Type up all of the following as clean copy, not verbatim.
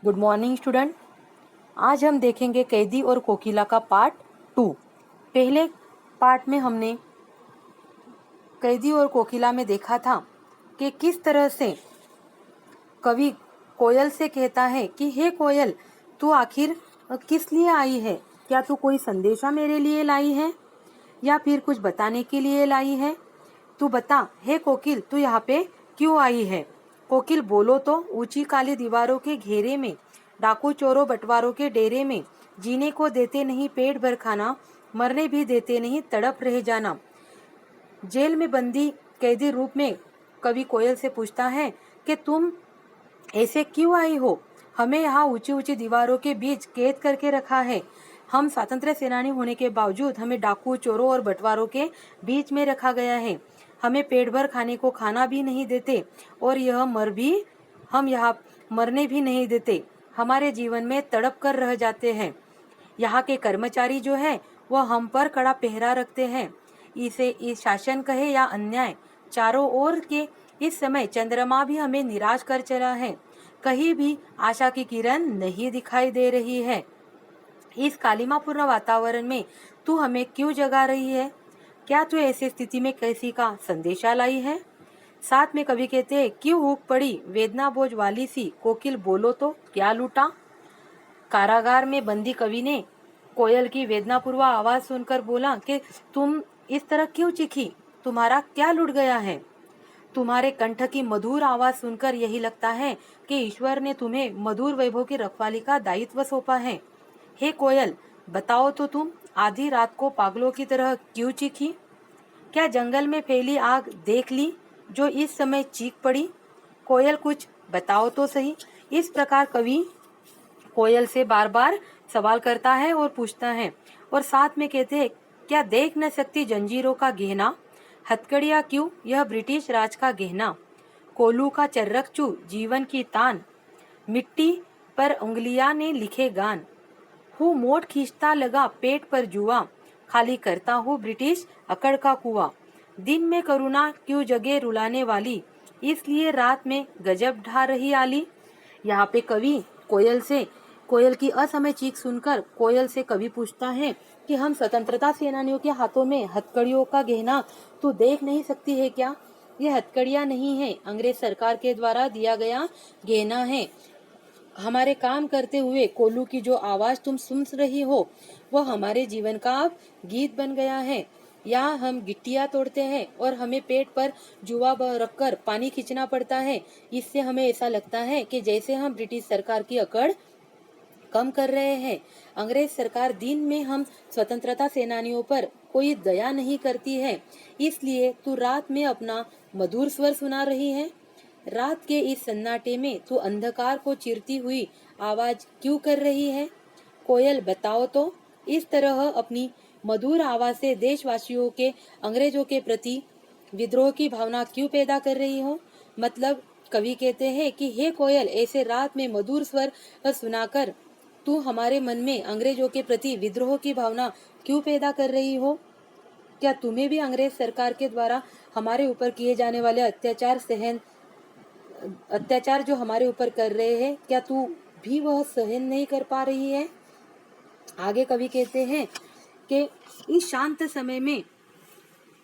Good morning student. आज हम देखेंगे कैदी और कोकिला का पार्ट 2। पहले पार्ट में हमने कैदी और कोकिला में देखा था कि किस तरह से कवि कोयल से कहता है कि हे कोयल, तू आखिर किस लिए आई है? क्या तू कोई संदेशा मेरे लिए लाई है या फिर कुछ बताने के लिए लाई है? तू बता, हे कोकिल, तू यहाँ पे क्यों आई है? कोकिल बोलो तो, ऊंची काली दीवारों के घेरे में, डाकू चोरों बंटवारों के डेरे में, जीने को देते नहीं पेट भर खाना, मरने भी देते नहीं तड़प रह जाना। जेल में बंदी कैदी रूप में कवि कोयल से पूछता है कि तुम ऐसे क्यों आई हो? हमें यहाँ ऊंची ऊंची दीवारों के बीच कैद करके रखा है। हम स्वतंत्र सेनानी होने के बावजूद हमें डाकू चोरों और बंटवारों के बीच में रखा गया है। हमें पेट भर खाने को खाना भी नहीं देते और हम यहाँ मरने भी नहीं देते। हमारे जीवन में तड़प कर रह जाते हैं। यहाँ के कर्मचारी जो है वह हम पर कड़ा पहरा रखते हैं। इसे इस शासन कहे या अन्याय, चारों ओर के इस समय चंद्रमा भी हमें निराश कर चला है। कहीं भी आशा की किरण नहीं दिखाई दे रही है। इस कालिमापूर्ण वातावरण में तू हमें क्यों जगा रही है? क्या तू ऐसी स्थिति में कैसी का संदेशा लाई है? साथ में कवि कहते हैं, क्यों हुक पड़ी वेदना बोझ वाली सी, कोकिल बोलो तो क्या लूटा? कारागार में बंदी कवि ने कोयल की वेदनापूर्व आवाज सुनकर बोला कि तुम इस तरह क्यों चीखी? तुम्हारा क्या लुट गया है? तुम्हारे कंठ की मधुर आवाज सुनकर यही लगता है कि ईश्वर ने तुम्हें मधुर वैभव की रखवाली का दायित्व सौंपा है। हे कोयल, बताओ तो तुम आधी रात को पागलों की तरह क्यों चीखी? क्या जंगल में फैली आग देख ली जो इस समय चीख पड़ी? कोयल, कुछ बताओ तो सही। इस प्रकार कवि कोयल से बार बार सवाल करता है और पूछता है और साथ में कहते हैं, क्या देख न सकती जंजीरों का गहना? हथकड़ियाँ क्यों यह ब्रिटिश राज का गहना? कोलू का चर्रकचू जीवन की तान, मिट्टी पर उंगलियां ने लिखे गान। हूँ मोट खींचता लगा पेट पर जुआ, खाली करता हूँ ब्रिटिश अकड़ का कुआ। दिन में करुणा क्यों जगे रुलाने वाली, इसलिए रात में गजब ढा रही आली। यहाँ पे कवि कोयल की असमय चीख सुनकर कोयल से कवि पूछता है कि हम स्वतंत्रता सेनानियों के हाथों में हथकड़ियों का गहना तू देख नहीं सकती है क्या? ये हथकड़ियां नहीं है, अंग्रेज सरकार के द्वारा दिया गया गहना है। हमारे काम करते हुए कोल्लू की जो आवाज तुम सुन रही हो वह हमारे जीवन का अब गीत बन गया है। यहाँ हम गिट्टियाँ तोड़ते हैं और हमें पेट पर जुआ रखकर पानी खींचना पड़ता है। इससे हमें ऐसा लगता है कि जैसे हम ब्रिटिश सरकार की अकड़ कम कर रहे हैं। अंग्रेज सरकार दिन में हम स्वतंत्रता सेनानियों पर कोई दया नहीं करती है, इसलिए तू रात में अपना मधुर स्वर सुना रही है। रात के इस सन्नाटे में तू अंधकार को चीरती हुई आवाज क्यों कर रही है? कोयल, बताओ तो, इस तरह अपनी मधुर आवाज से देशवासियों के अंग्रेजों के प्रति विद्रोह की भावना क्यों पैदा कर रही हो? मतलब कवि कहते हैं कि हे कोयल, ऐसे रात में मधुर स्वर सुनाकर तू हमारे मन में अंग्रेजों के प्रति विद्रोह की भावना क्यों पैदा कर रही हो? क्या तुम्हें भी अंग्रेज सरकार के द्वारा हमारे ऊपर किए जाने वाले अत्याचार जो हमारे ऊपर कर रहे हैं, क्या तू भी वह सहन नहीं कर पा रही है? आगे कवि कहते हैं कि इस शांत समय में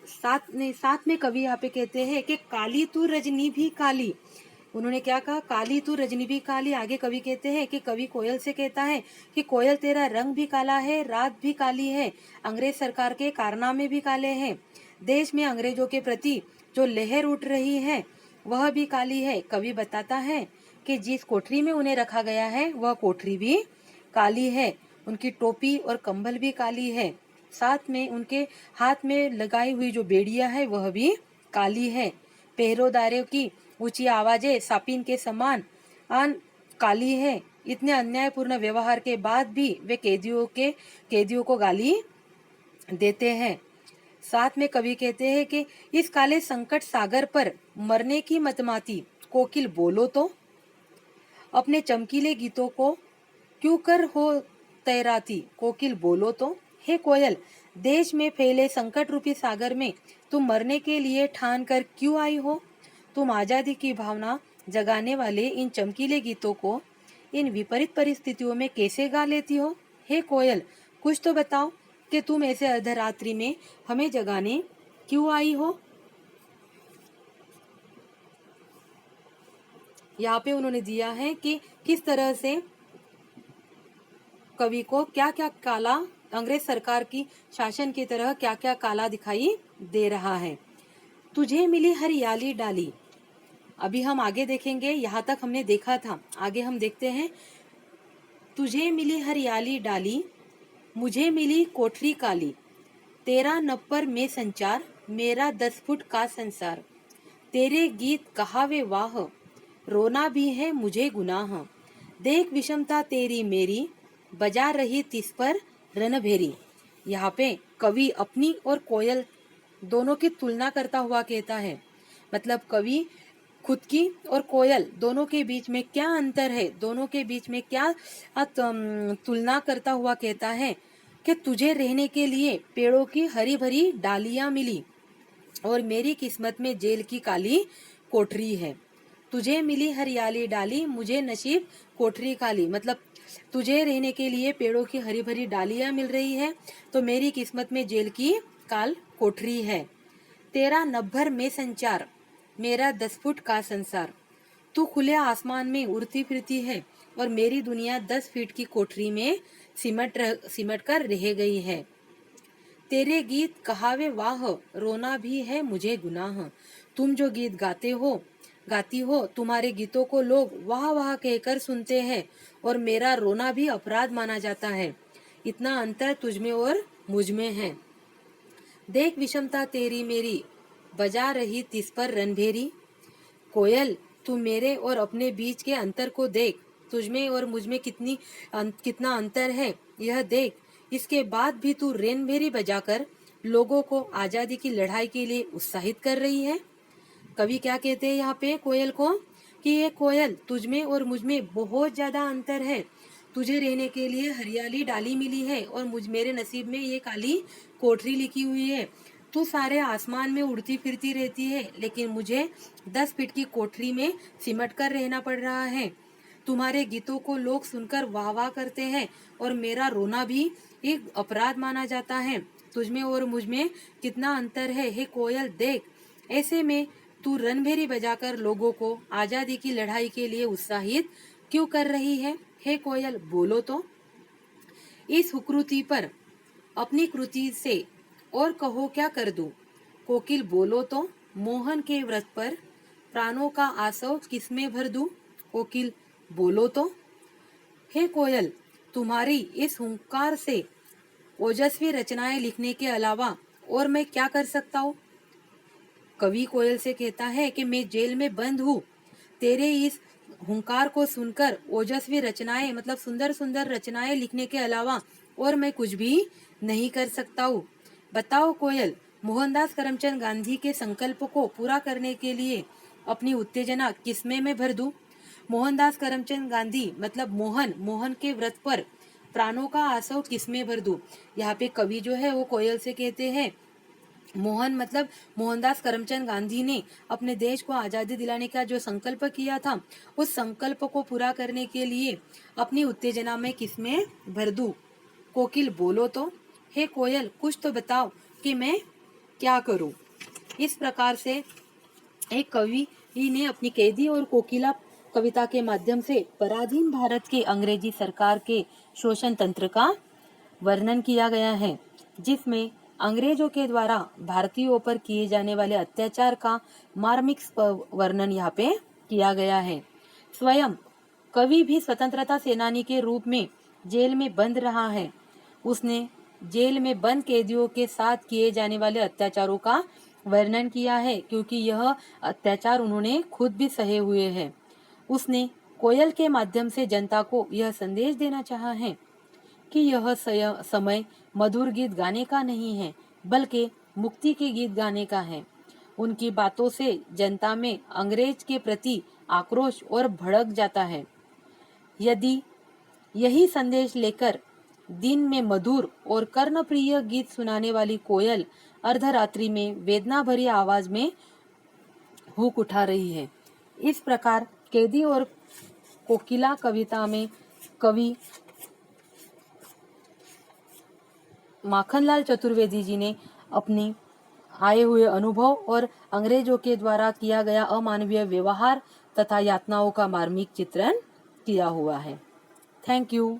साथ में कवि यहाँ पे कहते हैं कि काली तू रजनी भी काली। उन्होंने क्या कहा? काली तू रजनी भी काली। आगे कवि कहते हैं कि कवि कोयल से कहता है कि कोयल, तेरा रंग भी काला है, रात भी काली है, अंग्रेज सरकार के कारनामे भी काले हैं, देश में अंग्रेजों के प्रति जो लहर उठ रही है वह भी काली है। कवि बताता है कि जिस कोठरी में उन्हें रखा गया है वह कोठरी भी काली है, उनकी टोपी और कंबल भी काली है, साथ में उनके हाथ में लगाई हुई जो बेड़िया है वह भी काली है। पहरेदारों की ऊंची आवाजें सापिन के समान काली है। इतने अन्यायपूर्ण व्यवहार के बाद भी वे कैदियों को गाली देते हैं। साथ में कवि कहते हैं कि इस काले संकट सागर पर मरने की मतमाती, कोकिल बोलो तो, अपने चमकीले गीतों को क्यों कर हो तैराती, कोकिल बोलो तो। हे कोयल, देश में फैले संकट रूपी सागर में तुम मरने के लिए ठान कर क्यों आई हो? तुम आजादी की भावना जगाने वाले इन चमकीले गीतों को इन विपरीत परिस्थितियों में कैसे गा लेती हो? हे कोयल, कुछ तो बताओ कि तुम ऐसे अर्धरात्रि में हमें जगाने क्यों आई हो? यहाँ पे उन्होंने दिया है कि किस तरह से कवि को क्या क्या काला, अंग्रेज सरकार की शासन की तरह क्या क्या काला दिखाई दे रहा है। तुझे मिली हरियाली डाली, अभी हम आगे देखेंगे, यहाँ तक हमने देखा था, आगे हम देखते हैं। तुझे मिली हरियाली डाली, मुझे मिली कोठरी काली, तेरा नप्पर में संचार, मेरा 10 फुट का संसार, तेरे गीत कहावे वाह, रोना भी है मुझे गुनाह, देख विषमता तेरी मेरी, बजा रही तिस पर रणभेरी। यहाँ पे कवि अपनी और कोयल दोनों की तुलना करता हुआ कहता है, मतलब कवि खुद की और कोयल दोनों के बीच में क्या अंतर है, दोनों के बीच में क्या तुलना करता हुआ कहता है कि तुझे रहने के लिए पेड़ों की हरी भरी डालियां मिली और मेरी किस्मत में जेल की काली कोठरी है। तुझे मिली हरियाली डाली, मुझे नसीब कोठरी काली, मतलब तुझे रहने के लिए पेड़ों की हरी भरी डालियां मिल रही है तो मेरी किस्मत में जेल की काल कोठरी है। तेरा नभर में संचार, मेरा 10 फुट का संसार, तू खुले आसमान में उड़ती फिरती है और मेरी दुनिया 10 फीट की कोठरी में सिमट कर रह गई है। तेरे गीत कहावे वाह, रोना भी है मुझे गुनाह, तुम जो गीत गाती हो, तुम्हारे गीतों को लोग वाह वाह कहकर सुनते हैं और मेरा रोना भी अपराध माना जाता है। इतना अंतर तुझमें और मुझमें है। देख विषमता तेरी मेरी, बजा रही तिस पर रणभेरी। कोयल, तू मेरे और अपने बीच के अंतर को देख, तुझमें और मुझमें कितना अंतर है यह देख। इसके बाद भी तू रणभेरी बजाकर लोगों को आजादी की लड़ाई के लिए उत्साहित कर रही है। कवि क्या कहते हैं यहाँ पे कोयल को कि ये कोयल, तुझमें और मुझमें बहुत ज्यादा अंतर है। तुझे रहने के लिए हरियाली डाली मिली है और मेरे नसीब में ये काली कोठरी लिखी हुई है। तू सारे आसमान में उड़ती फिरती रहती है, लेकिन मुझे 10 फीट की कोठरी में सिमट कर रहना पड़ रहा है। तुम्हारे गीतों को लोग सुनकर वाह वाह करते हैं और मेरा रोना भी एक अपराध माना जाता है। तुझमें और मुझमें कितना अंतर है, हे कोयल देख। ऐसे में तू रणभेरी बजाकर लोगों को आजादी की लड़ाई के लिए उत्साहित क्यों कर रही है? हे कोयल, बोलो तो। इस हुक्रुति पर अपनी कृति से और कहो क्या कर दूं? कोकिल, बोलो तो। मोहन के व्रत पर प्राणों का आसव किसमें भर दूं? कोकिल, बोलो तो। हे कोयल, तुम्हारी इस हुंकार से ओजस्वी रचनाएं लिखने के अलावा और मैं क्या कर सकता हूँ? कवि कोयल से कहता है कि मैं जेल में बंद हूँ, तेरे इस हुंकार को सुनकर ओजस्वी रचनाएं, मतलब सुंदर सुंदर रचनाएं लिखने के अलावा और मैं कुछ भी नहीं कर सकता हूँ। बताओ कोयल, मोहनदास करमचंद गांधी के संकल्प को पूरा करने के लिए अपनी उत्तेजना किसमें मैं भर दूं? मोहनदास करमचंद गांधी मतलब मोहन के व्रत पर प्राणों का आसव किसमें भर दूं? यहाँ पे कवि जो है वो कोयल से कहते हैं, मोहन मतलब मोहनदास करमचंद गांधी ने अपने देश को आजादी दिलाने का जो संकल्प किया था, उस संकल्प को पूरा करने के लिए अपनी उत्तेजना में किसमें भर दूं? कोकिल, बोलो तो। हे कोयल, कुछ तो बताओ कि मैं क्या करूं? इस प्रकार से एक कवि ने अपनी कैदी और कोकिला कविता के माध्यम से पराधीन भारत के अंग्रेजी सरकार के शोषण तंत्र का वर्णन किया गया है, जिसमें अंग्रेजों के द्वारा भारतीयों पर किए जाने वाले अत्याचार का मार्मिक वर्णन यहाँ पे किया गया है। स्वयं कवि भी स्वतंत्रता सेनानी के रूप में जेल में बंद रहा है। उसने जेल में बंद कैदियों के साथ किए जाने वाले अत्याचारों का वर्णन किया है, क्योंकि यह अत्याचार उन्होंने खुद भी सहे हुए हैं। उसने कोयल के माध्यम से जनता को यह संदेश देना चाहा है कि यह समय मधुर गीत गाने का नहीं है, बल्कि मुक्ति के गीत गाने का है। उनकी बातों से जनता में अंग्रेज के प्रति आक्रोश और भड़क जाता है। यदि यही संदेश लेकर दिन में मधुर और कर्णप्रिय गीत सुनाने वाली कोयल अर्धरात्रि में वेदना भरी आवाज में हुक उठा रही है। इस प्रकार कैदी और कोकिला कविता में कवि माखनलाल चतुर्वेदी जी ने अपनी आए हुए अनुभव और अंग्रेजों के द्वारा किया गया अमानवीय व्यवहार तथा यातनाओं का मार्मिक चित्रण किया हुआ है। Thank you.